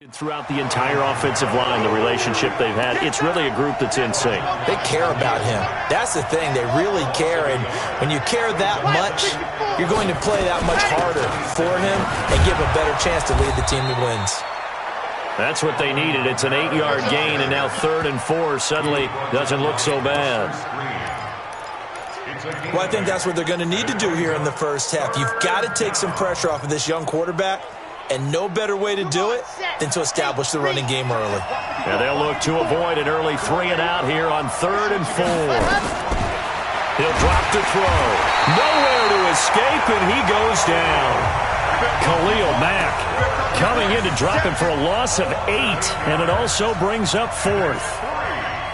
Throughout the entire offensive line, the relationship they've had, it's really a group that's in sync. They care about him. That's the thing. They really care, and when you care that much, you're going to play that much harder for him and give a better chance to lead the team to wins. That's what they needed. It's an 8-yard gain, and now 3rd and 4 suddenly doesn't look so bad. Well, I think that's what they're going to need to do here in the first half. You've got to take some pressure off of this young quarterback. And no better way to do it than to establish the running game early. Yeah, they'll look to avoid an early 3-and-out here on 3rd and 4. He'll drop to throw. Nowhere to escape, and he goes down. Khalil Mack coming in to drop him for a loss of 8, and it also brings up 4th.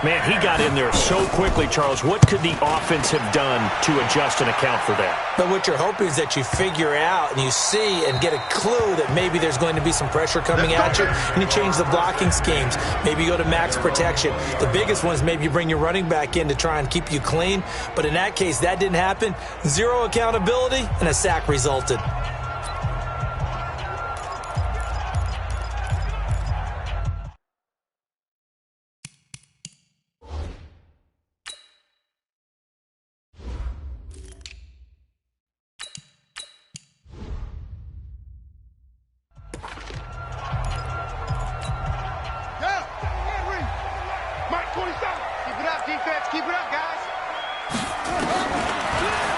Man, he got in there so quickly, Charles. What could the offense have done to adjust and account for that? But what you're hoping is that you figure out and you see and get a clue that maybe there's going to be some pressure coming at you, and you change the blocking schemes. Maybe you go to max protection. The biggest one is maybe you bring your running back in to try and keep you clean. But in that case, that didn't happen. 0 accountability, and a sack resulted.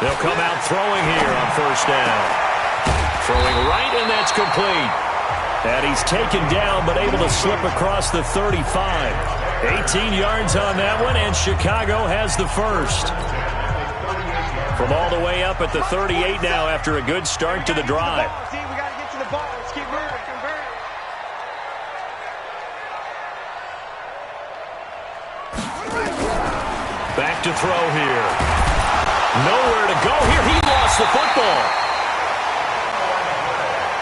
They'll come out throwing here on 1st down. Throwing right, and that's complete. And he's taken down, but able to slip across the 35. 18 yards on that one, and Chicago has the first. From all the way up at the 38 now after a good start to the drive. We got to get to the ball. Let's keep moving. Back to throw here. Nowhere to go here. He lost the football.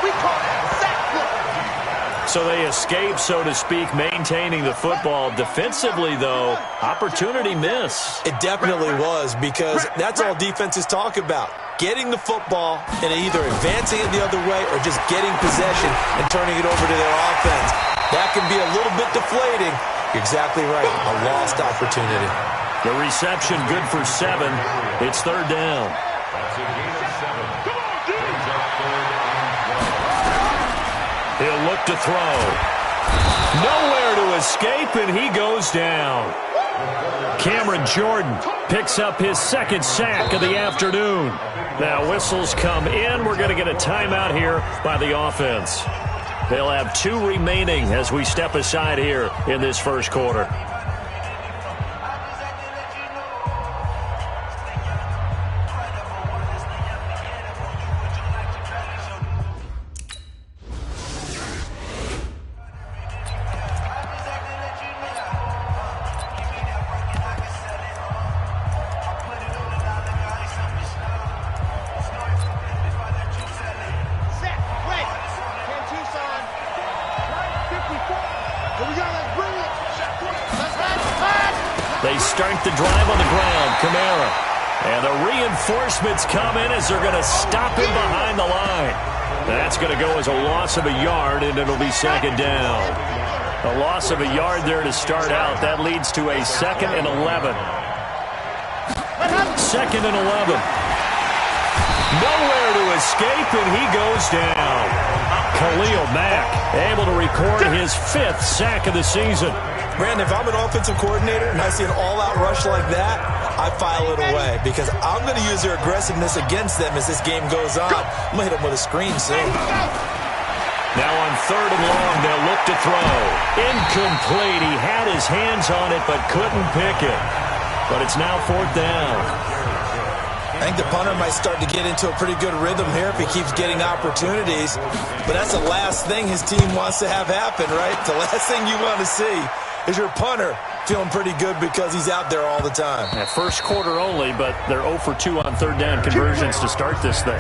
We call that sack block. So they escape, so to speak, maintaining the football. Defensively, though, opportunity miss. It definitely was, because that's all defenses talk about. Getting the football and either advancing it the other way or just getting possession and turning it over to their offense. That can be a little bit deflating. You're exactly right. A lost opportunity. The reception good for 7. It's 3rd down. He'll look to throw. Nowhere to escape, and he goes down. Cameron Jordan picks up his 2nd sack of the afternoon. Now whistles come in. We're going to get a timeout here by the offense. They'll have 2 remaining as we step aside here in this first quarter. They start the drive on the ground. Kamara. And the reinforcements come in as they're going to stop him behind the line. That's going to go as a loss of a yard, and it'll be 2nd down. A loss of a yard there to start out. That leads to a 2nd and 11. 2nd and 11. Nowhere to escape, and he goes down. Khalil Mack able to record his 5th sack of the season. Brandon, if I'm an offensive coordinator and I see an all-out rush like that, I file it away because I'm going to use their aggressiveness against them as this game goes on. I'm going to hit them with a screen soon. Now on 3rd and long, they'll look to throw. Incomplete. He had his hands on it but couldn't pick it. But it's now 4th down. I think the punter might start to get into a pretty good rhythm here if he keeps getting opportunities. But that's the last thing his team wants to have happen, right? The last thing you want to see is your punter feeling pretty good because he's out there all the time. Yeah, first quarter only, but they're 0 for 2 on 3rd down conversions to start this thing.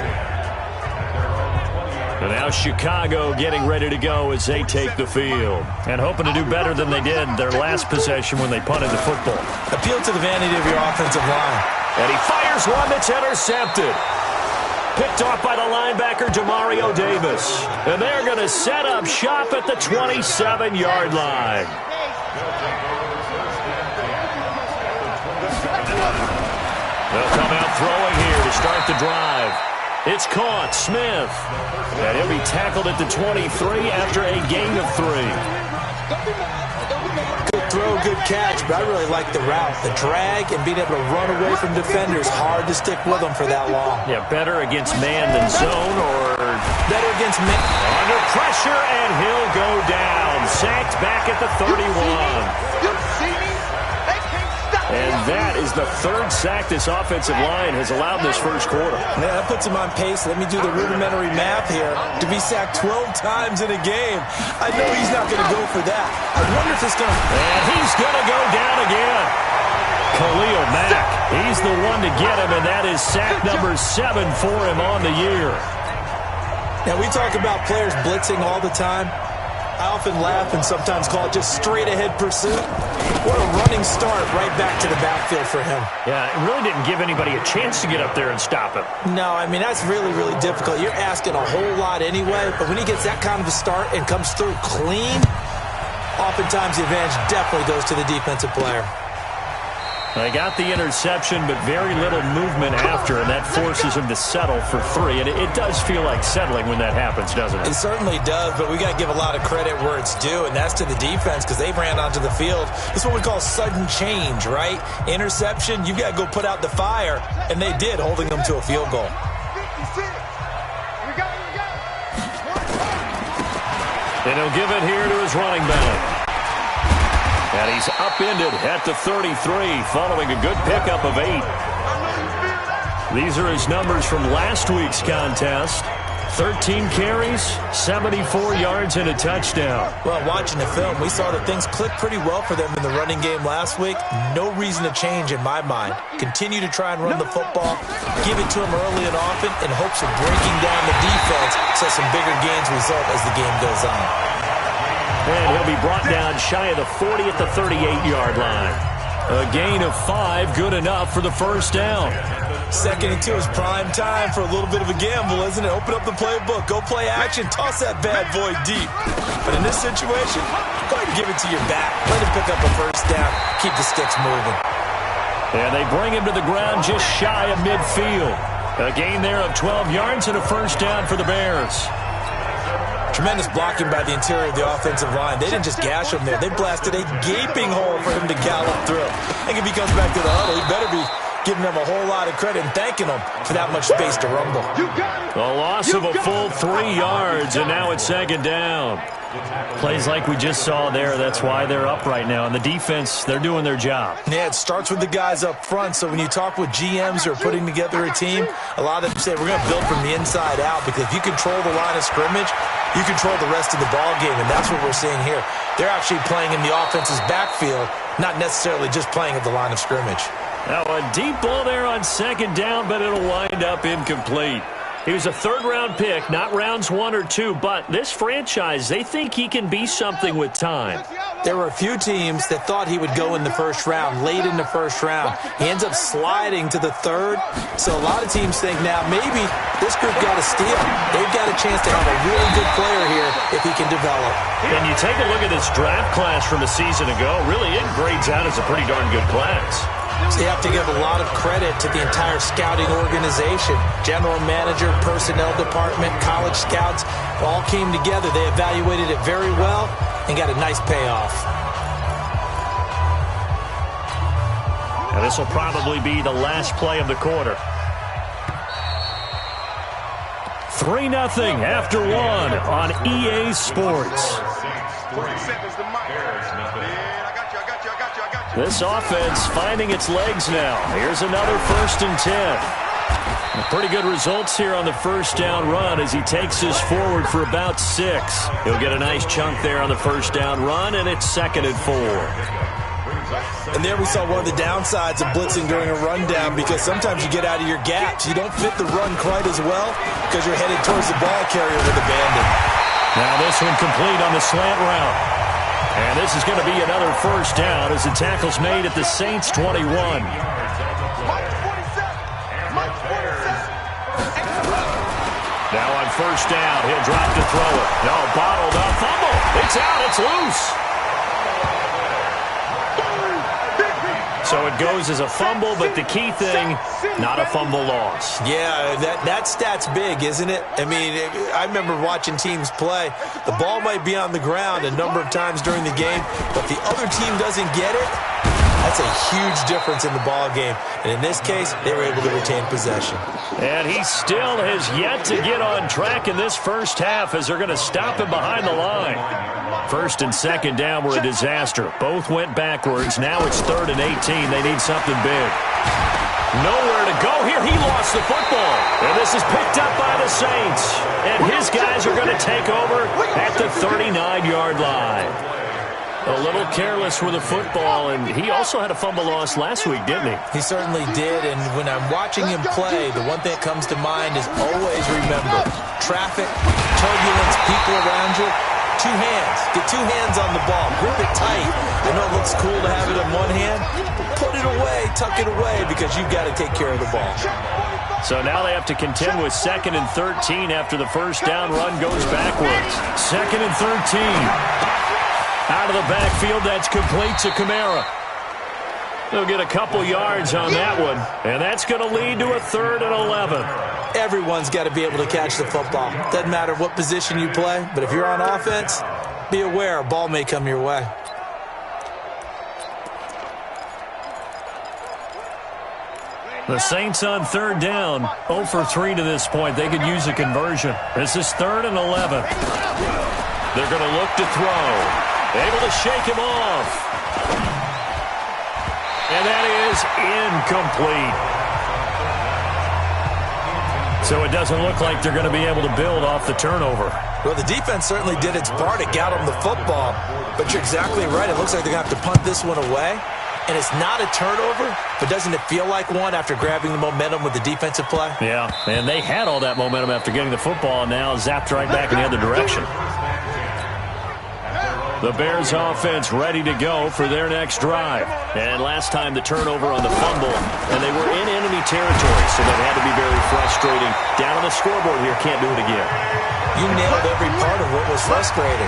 And now Chicago getting ready to go as they take the field. And hoping to do better than they did their last possession when they punted the football. Appeal to the vanity of your offensive line. And he fires one that's intercepted. Picked off by the linebacker, Demario Davis. And they're going to set up shop at the 27-yard line. They'll come out throwing here to start the drive. It's caught. Smith. And he'll be tackled at the 23 after a gain of 3. Good throw, good catch, but I really like the route. The drag and being able to run away from defenders, hard to stick with them for that long. Yeah, better against man than zone, or better against man. Under pressure, and he'll go down. Sacked back at the 31. And that is the 3rd sack this offensive line has allowed this first quarter. Man, that puts him on pace. Let me do the rudimentary math here. To be sacked 12 times in a game, I know he's not going to go for that. I wonder if it's going to... And he's going to go down again. Khalil Mack, he's the one to get him, and that is sack number 7 for him on the year. Now, we talk about players blitzing all the time. I often laugh and sometimes call it just straight-ahead pursuit. What a running start right back to the backfield for him. Yeah, it really didn't give anybody a chance to get up there and stop him. No, I mean, that's really, really difficult. You're asking a whole lot anyway, but when he gets that kind of a start and comes through clean, oftentimes the advantage definitely goes to the defensive player. They got the interception, but very little movement after, and that forces him to settle for 3. And it does feel like settling when that happens, doesn't it? It certainly does, but we got to give a lot of credit where it's due, and that's to the defense because they ran onto the field. It's what we call sudden change, right? Interception, you've got to go put out the fire, and they did, holding them to a field goal. And he'll give it here to his running back. And he's upended at the 33 following a good pickup of 8. These are his numbers from last week's contest. 13 carries, 74 yards, and a touchdown. Well, watching the film, we saw that things clicked pretty well for them in the running game last week. No reason to change in my mind. Continue to try and run the football, give it to them early and often in hopes of breaking down the defense so some bigger gains result as the game goes on. And he'll be brought down shy of the 40 at the 38-yard line. A gain of 5, good enough for the first down. 2nd and 2 is prime time for a little bit of a gamble, isn't it? Open up the playbook, go play action, toss that bad boy deep. But in this situation, go ahead and give it to your back. Let him pick up a first down, keep the sticks moving. And they bring him to the ground just shy of midfield. A gain there of 12 yards and a first down for the Bears. Tremendous blocking by the interior of the offensive line. They didn't just gash him there. They blasted a gaping hole for him to gallop through. I think if he comes back to the huddle, he better be giving them a whole lot of credit and thanking them for that much space to rumble. A loss of a full 3 yards, and now it's 2nd down. Plays like we just saw there, that's why they're up right now. And the defense, they're doing their job. Yeah, it starts with the guys up front. So when you talk with GMs who are putting together a team, a lot of them say we're going to build from the inside out, because if you control the line of scrimmage, you control the rest of the ball game, and that's what we're seeing here. They're actually playing in the offense's backfield, not necessarily just playing at the line of scrimmage. Now a deep ball there on 2nd down, but it'll wind up incomplete. He was a 3rd-round pick, not rounds 1 or 2, but this franchise, they think he can be something with time. There were a few teams that thought he would go in the first round, late in the first round. He ends up sliding to the 3rd, so a lot of teams think now maybe this group got a steal. They've got a chance to have a really good player here if he can develop. And you take a look at this draft class from a season ago, really it grades out as a pretty darn good class. So you have to give a lot of credit to the entire scouting organization. General manager, personnel department, college scouts all came together. They evaluated it very well and got a nice payoff. Now this will probably be the last play of the quarter. 3-0 after 1 on EA Sports. This offense finding its legs now. Here's another 1st and 10. Pretty good results here on the first down run as he takes this forward for about 6. He'll get a nice chunk there on the first down run, and it's 2nd and 4. And there we saw one of the downsides of blitzing during a rundown, because sometimes you get out of your gaps. You don't fit the run quite as well because you're headed towards the ball carrier with abandon. Now this one complete on the slant route. And this is going to be another first down as the tackle's made at the Saints' 21. Now on first down, he'll drop to throw it. No, bottled up, fumble. It's out, it's loose. So it goes as a fumble, but the key thing, not a fumble loss. Yeah, that stat's big, isn't it? I mean, I remember watching teams play. The ball might be on the ground a number of times during the game, but the other team doesn't get it. That's a huge difference in the ball game. And in this case, they were able to retain possession. And he still has yet to get on track in this first half as they're going to stop him behind the line. First and second down were a disaster. Both went backwards. Now it's 3rd and 18. They need something big. Nowhere to go here. He lost the football. And this is picked up by the Saints. And his guys are going to take over at the 39-yard line. A little careless with the football, and he also had a fumble loss last week, didn't he? He certainly did, and when I'm watching him play, the one thing that comes to mind is always remember, traffic, turbulence, people around you, 2 hands. Get 2 hands on the ball. Grip it tight. I know it looks cool to have it in one hand. Put it away, tuck it away, because you've got to take care of the ball. So now they have to contend with 2nd and 13 after the first down run goes backwards. 2nd and 13. Out of the backfield, that's complete to Kamara. They'll get a couple yards on that one, and that's going to lead to a 3rd and 11. Everyone's got to be able to catch the football. Doesn't matter what position you play, but if you're on offense, be aware a ball may come your way. The Saints on 3rd down, 0 for 3 to this point. They could use a conversion. This is 3rd and 11. They're going to look to throw. Able to shake him off. And that is incomplete. So it doesn't look like they're going to be able to build off the turnover. Well, the defense certainly did its part. It got them the football. But you're exactly right. It looks like they're going to have to punt this one away. And it's not a turnover, but doesn't it feel like one after grabbing the momentum with the defensive play? Yeah, and they had all that momentum after getting the football, and now zapped right back in the other direction. The Bears offense ready to go for their next drive. And last time the turnover on the fumble, and they were in enemy territory, so that had to be very frustrating. Down on the scoreboard here, can't do it again. You nailed every part of what was frustrating.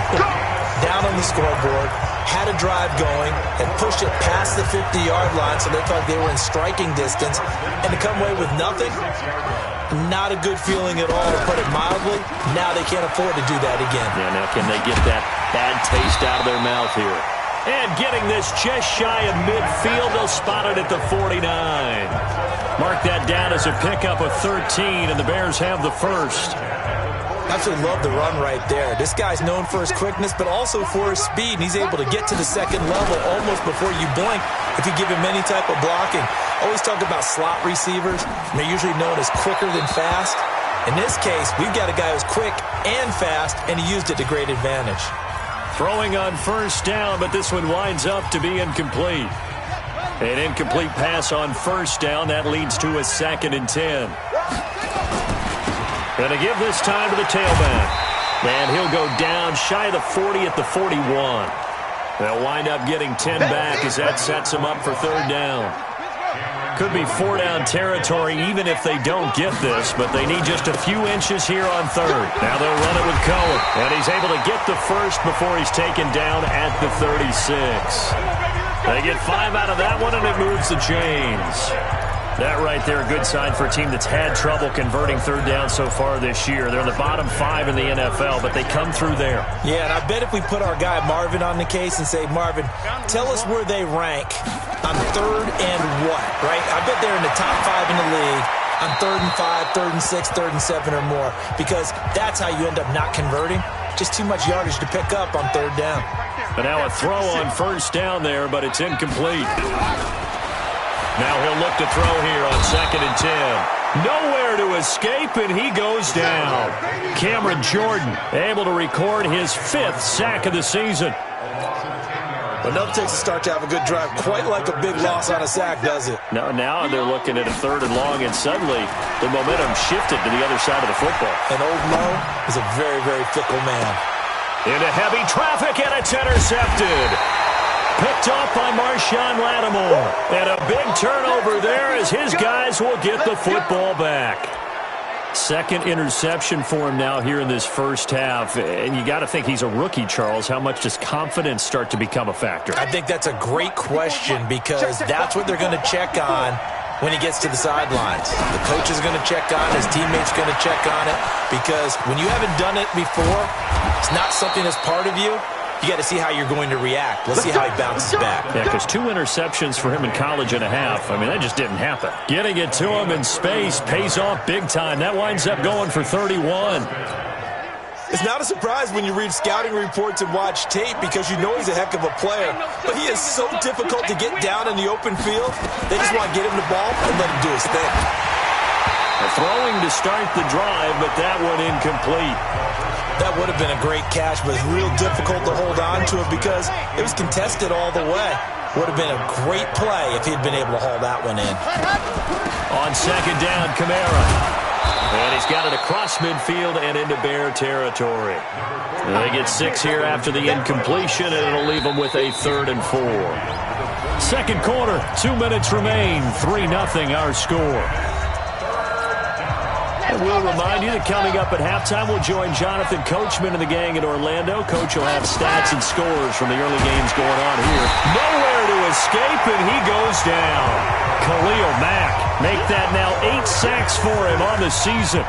Down on the scoreboard, had a drive going, and pushed it past the 50-yard line, so they thought they were in striking distance, and to come away with nothing, not a good feeling at all, to put it mildly. Now they can't afford to do that again. Yeah, now can they get that bad taste out of their mouth here? And getting this just shy of midfield, they'll spot it at the 49. Mark that down as a pickup of 13, and the Bears have the first. Absolutely love the run right there. This guy's known for his quickness, but also for his speed, and he's able to get to the second level almost before you blink if you give him any type of blocking. Always talk about slot receivers, and they're usually known as quicker than fast. In this case, we've got a guy who's quick and fast, and he used it to great advantage. Throwing on first down, but this one winds up to be incomplete. An incomplete pass on first down. That leads to a 2nd and 10. Going to give this time to the tailback. And he'll go down shy of the 40 at the 41. They'll wind up getting 10 back as that sets them up for 3rd down. Could be 4-down territory even if they don't get this, but they need just a few inches here on 3rd. Now they'll run it with Cohen, and he's able to get the first before he's taken down at the 36. They get 5 out of that one, and it moves the chains. That right there, a good sign for a team that's had trouble converting 3rd down so far this year. They're in the bottom 5 in the NFL, but they come through there. Yeah, and I bet if we put our guy Marvin on the case and say, Marvin, tell us where they rank on 3rd and what, right? I bet they're in the top 5 in the league on 3rd and 5, 3rd and 6, 3rd and 7 or more, because that's how you end up not converting. Just too much yardage to pick up on 3rd down. But now a throw on first down there, but it's incomplete. Now he'll look to throw here on 2nd and 10. Nowhere to escape, and he goes down. Cameron Jordan able to record his 5th sack of the season. But nothing takes a start to have a good drive, quite like a big loss on a sack, does it? No, now they're looking at a 3rd and long, and suddenly the momentum shifted to the other side of the football. And Old Mo is a very, very fickle man. Into heavy traffic, and it's intercepted. Picked off by Marshawn Lattimore. And a big turnover there as his guys will get the football back. Second interception for him now here in this first half. And you got to think he's a rookie, Charles. How much does confidence start to become a factor? I think that's a great question because that's what they're going to check on when he gets to the sidelines. The coach is going to check on it. His teammates going to check on it because when you haven't done it before, it's not something that's part of you. You got to see how you're going to react. Let's see how he bounces back. Yeah, because 2 interceptions for him in college and a half. I mean, that just didn't happen. Getting it to him in space pays off big time. That winds up going for 31. It's not a surprise when you read scouting reports and watch tape because you know he's a heck of a player. But he is so difficult to get down in the open field. They just want to get him the ball and let him do his thing. Throwing to start the drive, but that one incomplete. That would have been a great catch, but it's real difficult to hold on to it because it was contested all the way. Would have been a great play if he'd been able to haul that one in. On second down, Kamara. And he's got it across midfield and into Bear territory. And they get 6 here after the incompletion, and it'll leave them with a 3rd and 4. Second quarter, 2 minutes remain. 3-0 our score. And we'll remind you that coming up at halftime, we'll join Jonathan Coachman and the gang in Orlando. Coach will have stats and scores from the early games going on here. Nowhere to escape, and he goes down. Khalil Mack make that now 8 sacks for him on the season.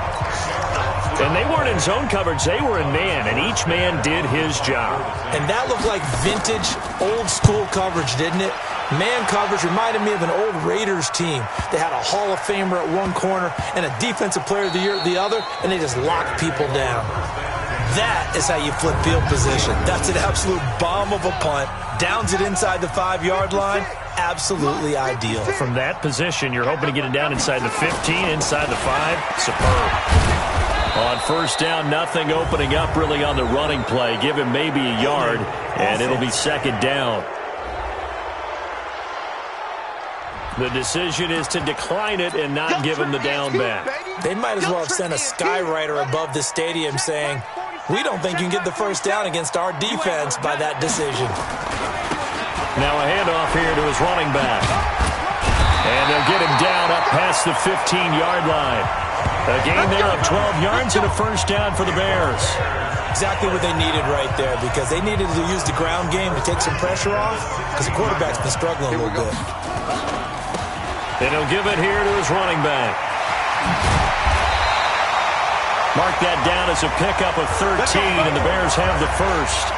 And they weren't in zone coverage. They were in man, and each man did his job. And that looked like vintage, old-school coverage, didn't it? Man coverage reminded me of an old Raiders team. They had a Hall of Famer at one corner and a Defensive Player of the Year at the other, and they just locked people down. That is how you flip field position. That's an absolute bomb of a punt. Downs it inside the 5-yard line. Absolutely ideal. From that position, you're hoping to get it down inside the 15, inside the 5. Superb. On first down, nothing opening up really on the running play. Give him maybe a yard, and it'll be second down. The decision is to decline it and not give him the down back. They might as well have sent a skywriter above the stadium saying, we don't think you can get the first down against our defense by that decision. Now a handoff here to his running back. And they'll get him down up past the 15-yard line. A gain there of 12 yards and a first down for the Bears. Exactly what they needed right there because they needed to use the ground game to take some pressure off because the quarterback's been struggling a little bit. And he'll give it here to his running back. Mark that down as a pickup of 13, and the Bears have the first.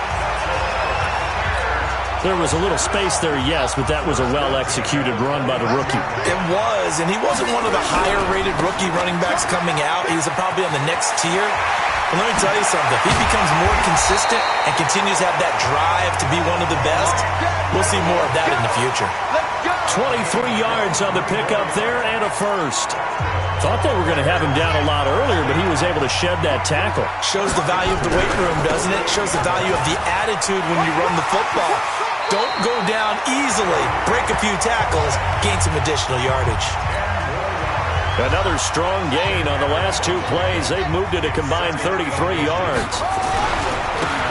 There was a little space there, yes, but that was a well-executed run by the rookie. It was, and he wasn't one of the higher-rated rookie running backs coming out. He's probably on the next tier. And let me tell you something. If he becomes more consistent and continues to have that drive to be one of the best, we'll see more of that in the future. 23 yards on the pickup there and a first. Thought they were going to have him down a lot earlier, but he was able to shed that tackle. Shows the value of the weight room, doesn't it? Shows the value of the attitude when you run the football. Don't go down easily. Break a few tackles. Gain some additional yardage. Another strong gain on the last 2 plays. They've moved it a combined 33 yards.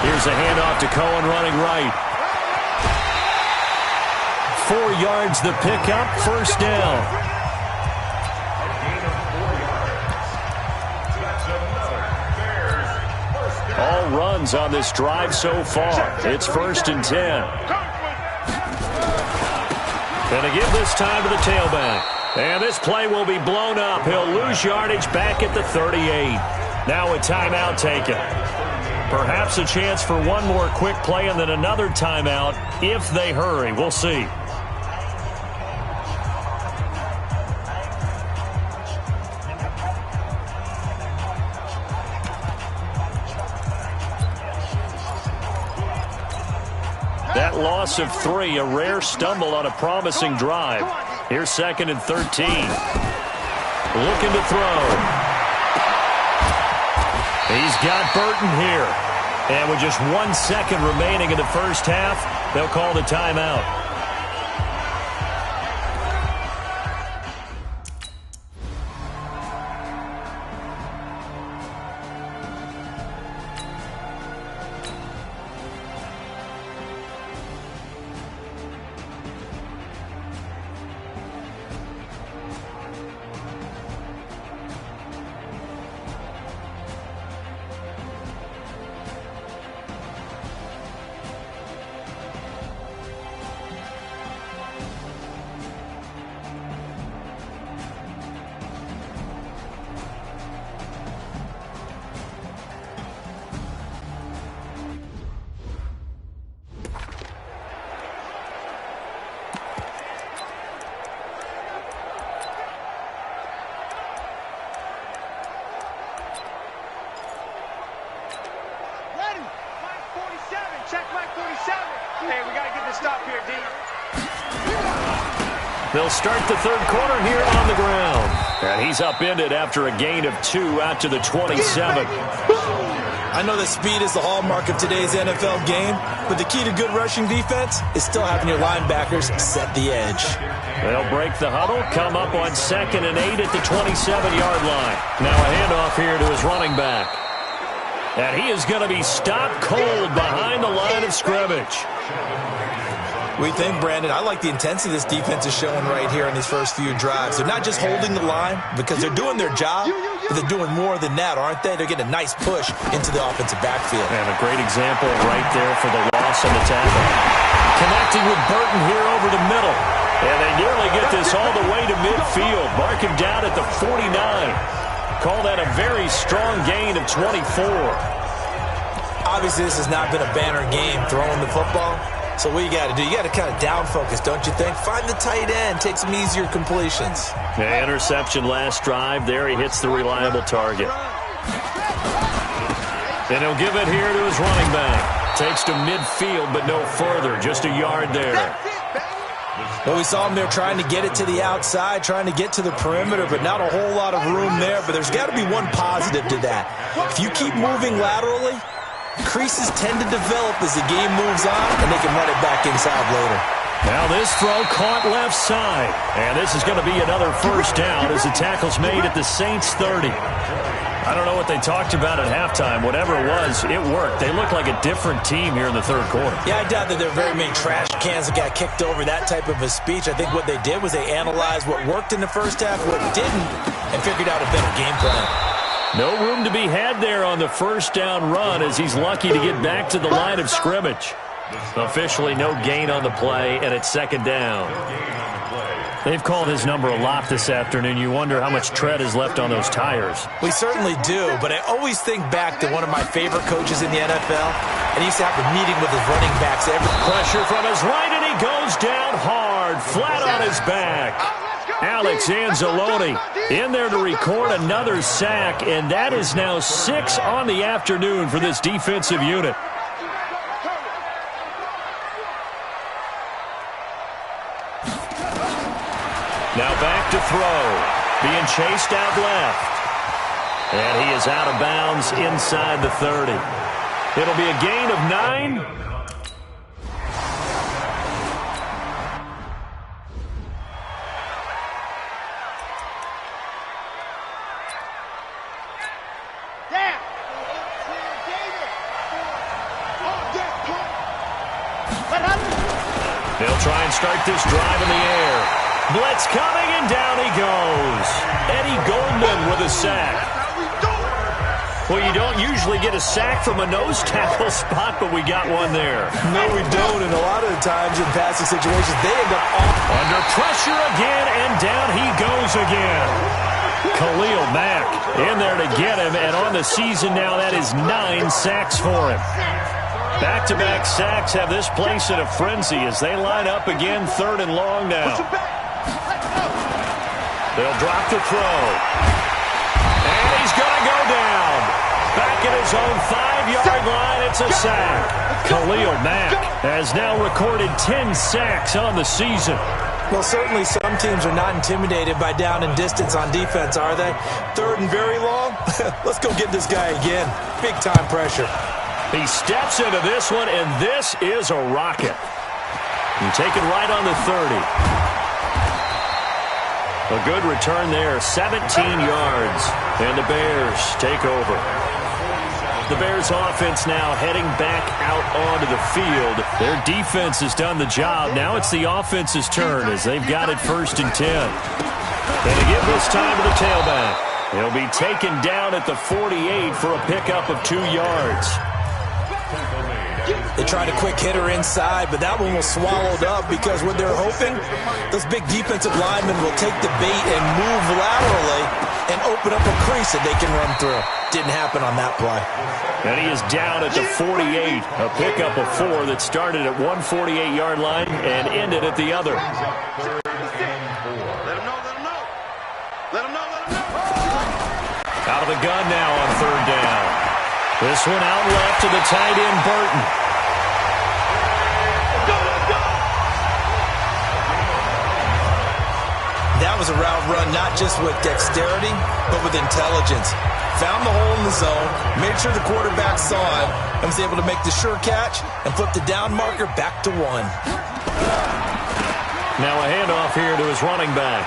Here's a handoff to Cohen running right. 4 yards the pickup, first down. All runs on this drive so far. It's 1st and 10. And to give this time to the tailback. And this play will be blown up. He'll lose yardage back at the 38. Now a timeout taken. Perhaps a chance for one more quick play and then another timeout if they hurry. We'll see. That loss of 3, a rare stumble on a promising drive. Here's 2nd and 13. Looking to throw. He's got Burton here. And with just 1 second remaining in the first half, they'll call the timeout. Hey, we got to get the stop here, D. They'll start the third quarter here on the ground. And he's upended after a gain of 2 out to the 27. I know that speed is the hallmark of today's NFL game, but the key to good rushing defense is still having your linebackers set the edge. They'll break the huddle, come up on 2nd and 8 at the 27-yard line. Now a handoff here to his running back. And he is going to be stopped cold behind the line of scrimmage. We think, Brandon, I like the intensity this defense is showing right here in these first few drives. They're not just holding the line because they're doing their job, but they're doing more than that, aren't they? They're getting a nice push into the offensive backfield. And a great example right there for the loss on the tackle. Connecting with Burton here over the middle. And they nearly get this all the way to midfield. Mark him down at the 49. Call that a very strong gain of 24. Obviously, this has not been a banner game throwing the football. So what you got to do, you got to kind of down focus, don't you think? Find the tight end, take some easier completions. Yeah, interception last drive. There he hits the reliable target. And he'll give it here to his running back. Takes to midfield, but no further. Just a yard there. Well, we saw him there trying to get it to the outside, trying to get to the perimeter, but not a whole lot of room there. But there's got to be one positive to that. If you keep moving laterally, creases tend to develop as the game moves on, and they can run it back inside later. Now this throw caught left side. And this is going to be another first down as the tackle's made at the Saints 30. I don't know what they talked about at halftime. Whatever it was, it worked. They look like a different team here in the third quarter. Yeah, I doubt that there are very many trash cans that got kicked over, that type of a speech. I think what they did was they analyzed what worked in the first half, what didn't, and figured out a better game plan. No room to be had there on the first down run as he's lucky to get back to the line of scrimmage. Officially no gain on the play, and it's second down. They've called his number a lot this afternoon. You wonder how much tread is left on those tires. We certainly do, but I always think back to one of my favorite coaches in the NFL, and he used to have a meeting with his running backs every... Pressure from his right, and he goes down hard, flat on his back. Alex Anzalone in there to record another sack, and that is now 6 on the afternoon for this defensive unit. Now back to throw. Being chased out left. And he is out of bounds inside the 30. It'll be a gain of 9. They'll try and start this drive in the air. Blitz coming, and down he goes. Eddie Goldman with a sack. Well, you don't usually get a sack from a nose tackle spot, but we got one there. No, we don't, and a lot of the times in passing situations, they end up off. Under pressure again, and down he goes again. Khalil Mack in there to get him, and on the season now, that is 9 sacks for him. Back-to-back sacks have this place in a frenzy as they line up again, 3rd and long now. They'll drop the throw. And he's going to go down. Back at his own 5-yard line, it's a sack. Khalil Mack has now recorded 10 sacks on the season. Well, certainly some teams are not intimidated by down and distance on defense, are they? 3rd and very long? Let's go get this guy again. Big-time pressure. He steps into this one, and this is a rocket. And taken right on the 30. A good return there, 17 yards. And the Bears take over. The Bears offense now heading back out onto the field. Their defense has done the job. Now it's the offense's turn as they've got it 1st and 10. And they give this time to the tailback. He'll be taken down at the 48 for a pickup of 2 yards. They tried a quick hitter inside, but that one was swallowed up because what they're hoping, those big defensive linemen will take the bait and move laterally and open up a crease that they can run through. Didn't happen on that play. And he is down at the 48, a pickup of 4 that started at 148-yard line and ended at the other. Let him know. Out of the gun now on 3rd down. This one out left to the tight end, Burton. was a route run not just with dexterity, but with intelligence. Found the hole in the zone, made sure the quarterback saw it, and was able to make the sure catch and flip the down marker back to 1. Now a handoff here to his running back.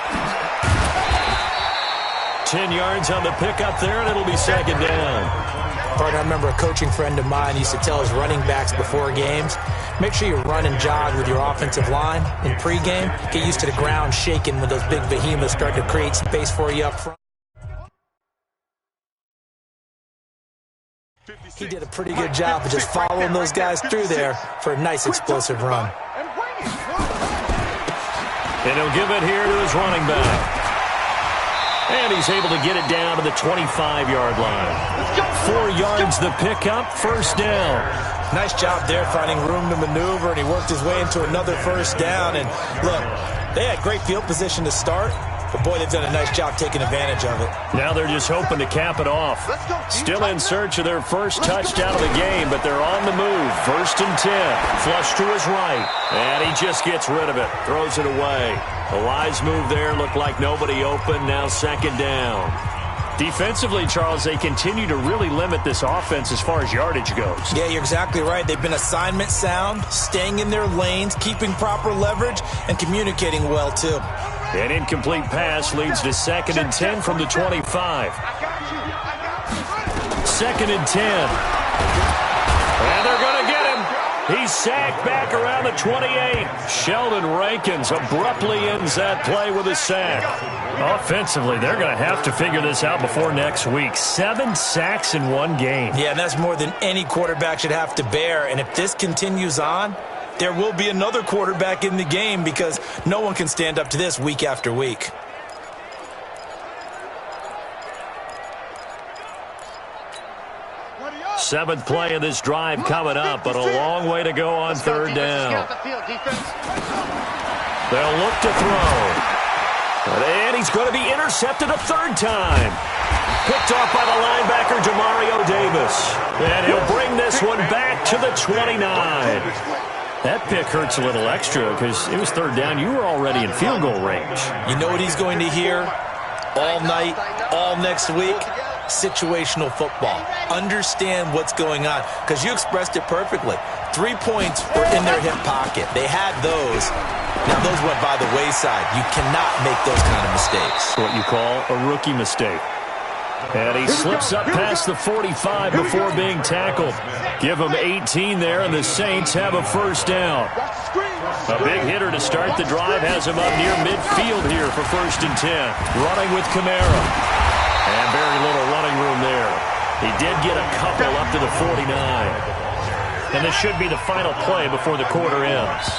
10 yards on the pickup there, and it'll be second down. Partner, I remember a coaching friend of mine used to tell his running backs before games, make sure you run and jog with your offensive line in pregame. Get used to the ground shaking when those big behemoths start to create space for you up front. He did a pretty good job of just following those guys through there for a nice explosive run. And he'll give it here to his running back. And he's able to get it down to the 25-yard line. 4 yards the pickup, first down. Nice job there finding room to maneuver, and he worked his way into another first down. And look, they had great field position to start, but boy, they've done a nice job taking advantage of it. Now they're just hoping to cap it off. Still in search of their first touchdown of the game, but they're on the move. First and 10. Flush to his right. And he just gets rid of it. Throws it away. A wise move there. Looked like nobody open. Now second down. Defensively, Charles, they continue to really limit this offense as far as yardage goes. Yeah, you're exactly right. They've been assignment sound, staying in their lanes, keeping proper leverage, and communicating well, too. An incomplete pass leads to second and 10 from the 25. Second and 10. And they're going to get him. He's sacked back around the 28. Sheldon Rankins abruptly ends that play with a sack. Offensively, they're going to have to figure this out before next week. 7 sacks in one game. Yeah, and that's more than any quarterback should have to bear. And if this continues on, there will be another quarterback in the game because no one can stand up to this week after week. Seventh play of this drive coming up, but a long way to go on third down. They'll look to throw. And he's going to be intercepted a third time. Picked off by the linebacker, Demario Davis. And he'll bring this one back to the 29. That pick hurts a little extra because it was third down. You were already in field goal range. You know what he's going to hear all night, all next week? Situational football. Understand what's going on because you expressed it perfectly. 3 points were in their hip pocket. They had those. Now, those went by the wayside. You cannot make those kind of mistakes. What you call a rookie mistake. And he slips up past the 45 before being tackled. Give him 18 there, and the Saints have a first down. A big hitter to start the drive has him up near midfield here for first and 10. Running with Kamara. And very little running room there. He did get a couple up to the 49. And this should be the final play before the quarter ends.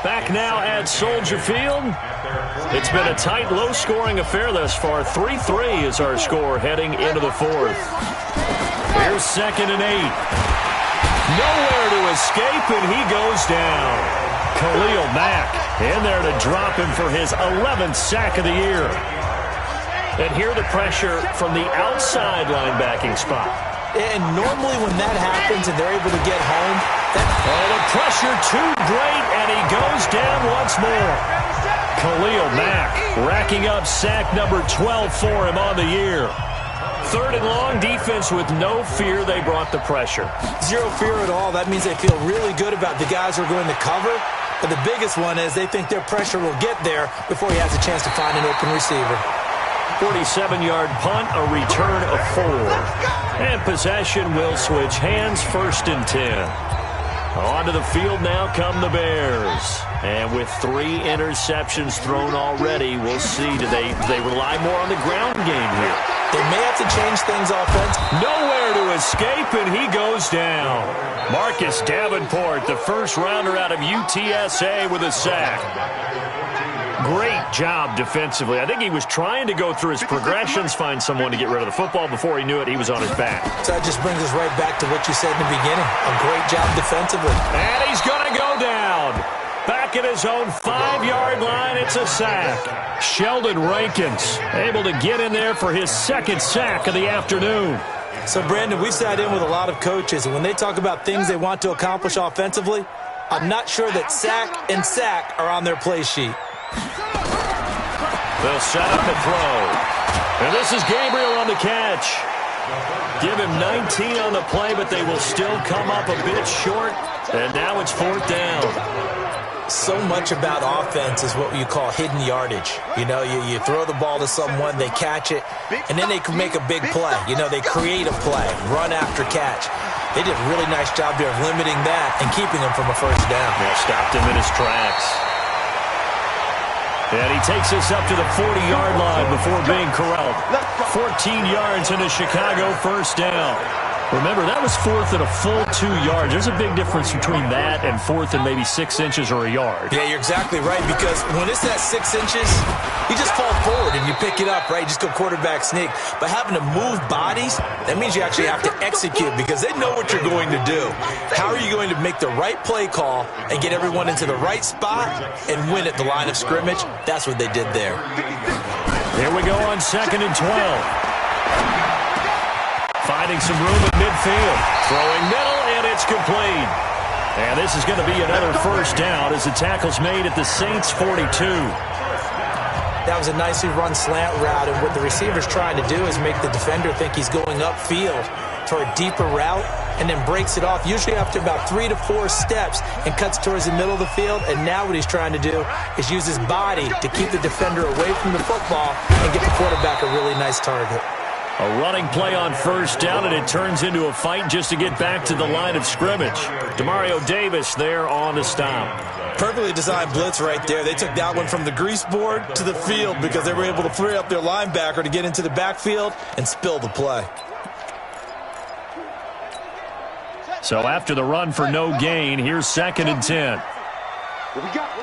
Back now at Soldier Field. It's been a tight, low-scoring affair thus far. 3-3 is our score heading into the fourth. Here's second and 8. Nowhere to escape, and he goes down. Khalil Mack in there to drop him for his 11th sack of the year. And here the pressure from the outside linebacking spot. And normally when that happens and they're able to get home, the pressure too great, and he goes down once more. Khalil Mack racking up sack number 12 for him on the year. Third and long, defense with no fear. They brought the pressure. Zero fear at all. That means they feel really good about the guys who are going to cover. But the biggest one is they think their pressure will get there before he has a chance to find an open receiver. 47-yard punt, a return of 4. And possession will switch hands, first and 10. Onto the field now come the Bears. And with 3 interceptions thrown already, we'll see. Do they rely more on the ground game here? They may have to change things offensively. Nowhere to escape, and he goes down. Marcus Davenport, the first rounder out of UTSA with a sack. Great job defensively. I think he was trying to go through his progressions, find someone to get rid of the football. Before he knew it, he was on his back. So that just brings us right back to what you said in the beginning. A great job defensively. And he's going to go down. Back at his own 5-yard line, it's a sack. Sheldon Rankins able to get in there for his 2nd sack of the afternoon. So, Brandon, we've sat in with a lot of coaches, and when they talk about things they want to accomplish offensively, I'm not sure that sack and sack are on their play sheet. They'll set up the throw. And this is Gabriel on the catch. Give him 19 on the play, but they will still come up a bit short. And now it's 4th down. So much about offense is what you call hidden yardage. You know, you throw the ball to someone, they catch it, and then they can make a big play. You know, they create a play, run after catch. They did a really nice job there of limiting that and keeping him from a first down. Yeah, stopped him in his tracks. And he takes us up to the 40-yard line before being corralled. 14 yards into Chicago, first down. Remember, that was 4th and a full 2 yards. There's a big difference between that and 4th and maybe 6 inches or a yard. Yeah, you're exactly right, because when it's that 6 inches, you just fall forward and you pick it up, right? You just go quarterback sneak. But having to move bodies, that means you actually have to execute because they know what you're going to do. How are you going to make the right play call and get everyone into the right spot and win at the line of scrimmage? That's what they did there. Here we go on 2nd and 12. Finding some room at midfield. Throwing middle, and it's complete. And this is going to be another first down as the tackle's made at the Saints' 42. That was a nicely run slant route, and what the receiver's trying to do is make the defender think he's going upfield for a deeper route and then breaks it off, usually after about 3 to 4 steps, and cuts towards the middle of the field. And now what he's trying to do is use his body to keep the defender away from the football and get the quarterback a really nice target. A running play on first down, and it turns into a fight just to get back to the line of scrimmage. Demario Davis there on the stop. Perfectly designed blitz right there. They took that one from the grease board to the field because they were able to free up their linebacker to get into the backfield and spill the play. So after the run for no gain, here's 2nd and 10. What we got?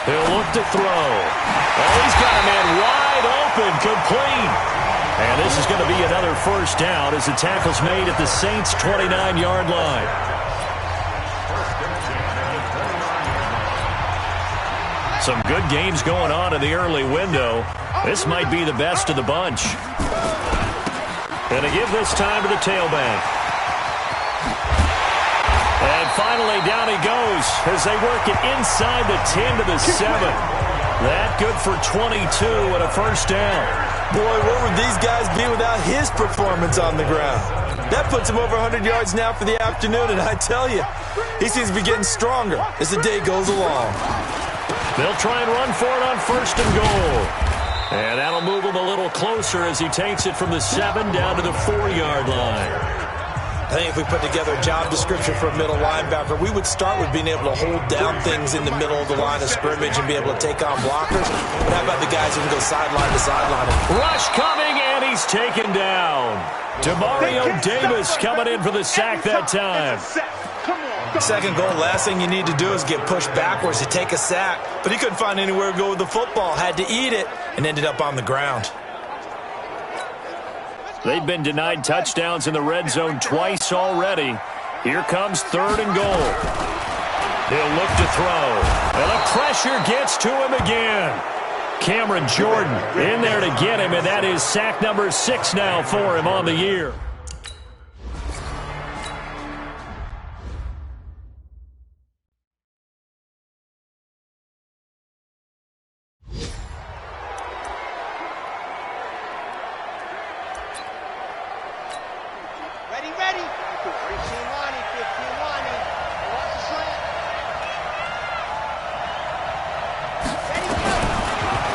He'll look to throw. Oh, he's got a man wide open, complete. And this is going to be another first down as the tackle's made at the Saints' 29-yard line. Some good games going on in the early window. This might be the best of the bunch. Going to give this time to the tailback. And finally, down he goes as they work it inside the 10 to the 7. That good for 22 and a first down. Boy, where would these guys be without his performance on the ground? That puts him over 100 yards now for the afternoon, and I tell you, he seems to be getting stronger as the day goes along. They'll try and run for it on 1st and goal. And that'll move him a little closer as he takes it from the 7 down to the 4-yard line. I think if we put together a job description for a middle linebacker, we would start with being able to hold down things in the middle of the line of scrimmage and be able to take on blockers. But how about the guys who can go sideline to sideline? Rush coming, and he's taken down. Demario Davis coming in for the sack that time. Second goal, last thing you need to do is get pushed backwards to take a sack. But he couldn't find anywhere to go with the football, had to eat it, and ended up on the ground. They've been denied touchdowns in the red zone twice already. Here comes 3rd and goal. He'll look to throw. And the pressure gets to him again. Cameron Jordan in there to get him, and that is sack number 6 now for him on the year.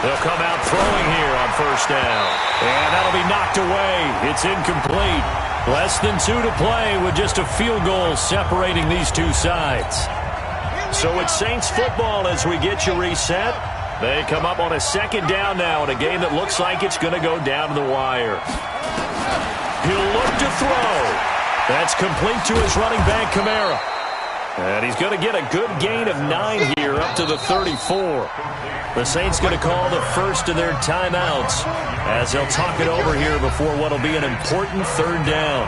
They'll come out throwing here on first down. And that'll be knocked away. It's incomplete. Less than 2 to play with just a field goal separating these two sides. So it's Saints football as we get you reset. They come up on a 2nd down now in a game that looks like it's going to go down to the wire. He'll look to throw. That's complete to his running back, Kamara. And he's going to get a good gain of 9 here up to the 34. The Saints going to call the first of their timeouts as they'll talk it over here before what will be an important 3rd down.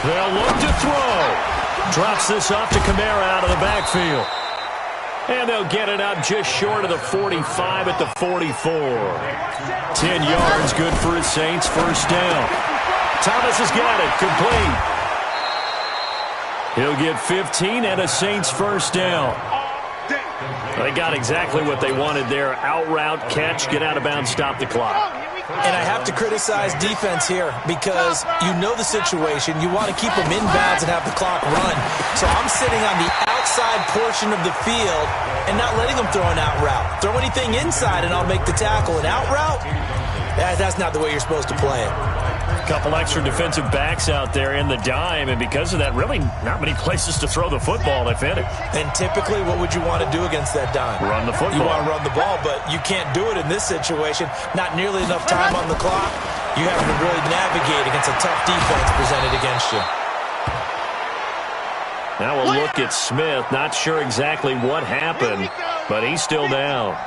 They'll look to throw. Drops this off to Kamara out of the backfield. And they'll get it up just short of the 45 at the 44. 10 yards, good for his Saints, first down. Thomas has got it, complete. He'll get 15 and a Saints first down. They got exactly what they wanted there. Out route, catch, get out of bounds, stop the clock. And I have to criticize defense here because you know the situation. You want to keep them inbounds and have the clock run. So I'm sitting on the outside portion of the field and not letting them throw an out route. Throw anything inside and I'll make the tackle. An out route? That's not the way you're supposed to play it. Couple extra defensive backs out there in the dime, and because of that, really not many places to throw the football, if any. And typically, what would you want to do against that dime? Run the football. You want to run the ball, but you can't do it in this situation. Not nearly enough time on the clock. You have to really navigate against a tough defense presented against you. Now we'll look at Smith. Not sure exactly what happened, but he's still down.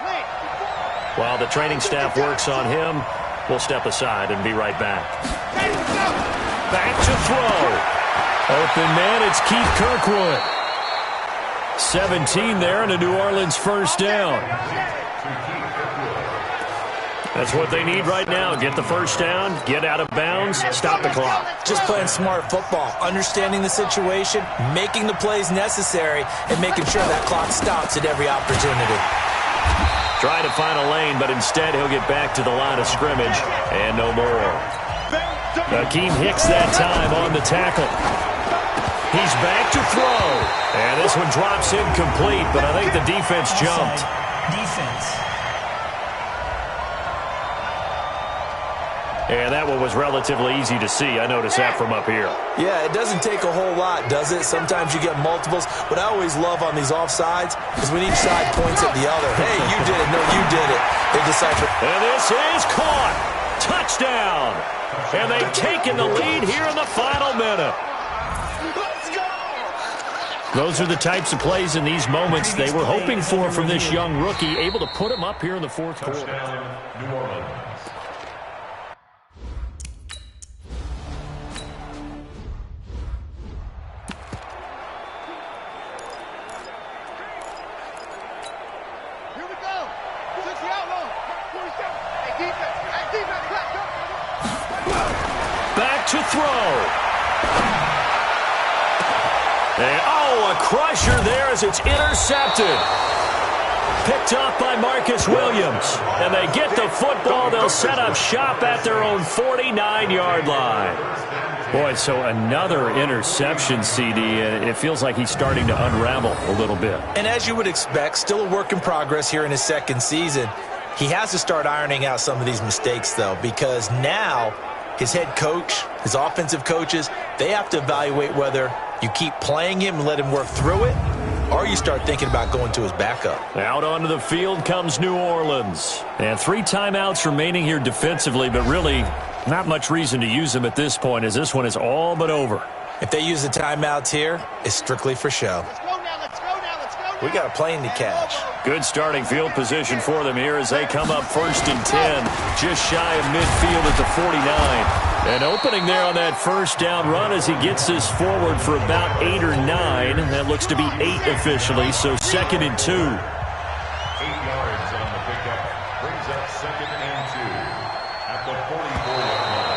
While the training staff works on him, we'll step aside and be right back. Back to throw. Open man, it's Keith Kirkwood. 17 there and a New Orleans first down. That's what they need right now. Get the first down, get out of bounds, stop the clock. Just playing smart football, understanding the situation, making the plays necessary, and making sure that clock stops at every opportunity. Trying to find a lane, but instead he'll get back to the line of scrimmage and no more. Akeem Hicks that time on the tackle. He's back to throw. And this one drops incomplete, but I think the defense jumped. And that one was relatively easy to see. I noticed that from up here. Yeah, it doesn't take a whole lot, does it? Sometimes you get multiples. What I always love on these offsides is when each side points at the other. Hey, you did it. No, you did it. They decipher. And this is caught. Touchdown. And they've taken the lead here in the final minute. Those are the types of plays in these moments they were hoping for from this young rookie, able to put him up here in the fourth quarter. New Orleans. Back to throw. And, oh, a crusher there as it's intercepted. Picked off by Marcus Williams. And they get the football. They'll set up shop at their own 49-yard line. Boy, so another interception, CD. It feels like he's starting to unravel a little bit. And as you would expect, still a work in progress here in his second season. He has to start ironing out some of these mistakes, though, because now his head coach, his offensive coaches, they have to evaluate whether you keep playing him and let him work through it, or you start thinking about going to his backup. Out onto the field comes New Orleans. And 3 timeouts remaining here defensively, but really not much reason to use them at this point, as this one is all but over. If they use the timeouts here, it's strictly for show. We got a plane to catch. Good starting field position for them here as they come up 1st and 10, just shy of midfield at the 49. And opening there on that first down run as he gets this forward for about 8 or 9. That looks to be 8 officially, so 2nd and 2. 8 yards on the pickup. Brings up 2nd and 2 at the 44-yard line.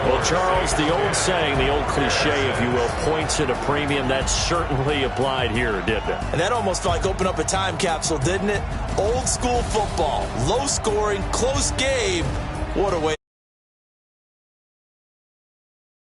Well, Charles, the old saying, the old cliche, if you will, points at a premium, that certainly applied here, didn't it? And that almost like opened up a time capsule, didn't it? Old school football, low scoring, close game. What a way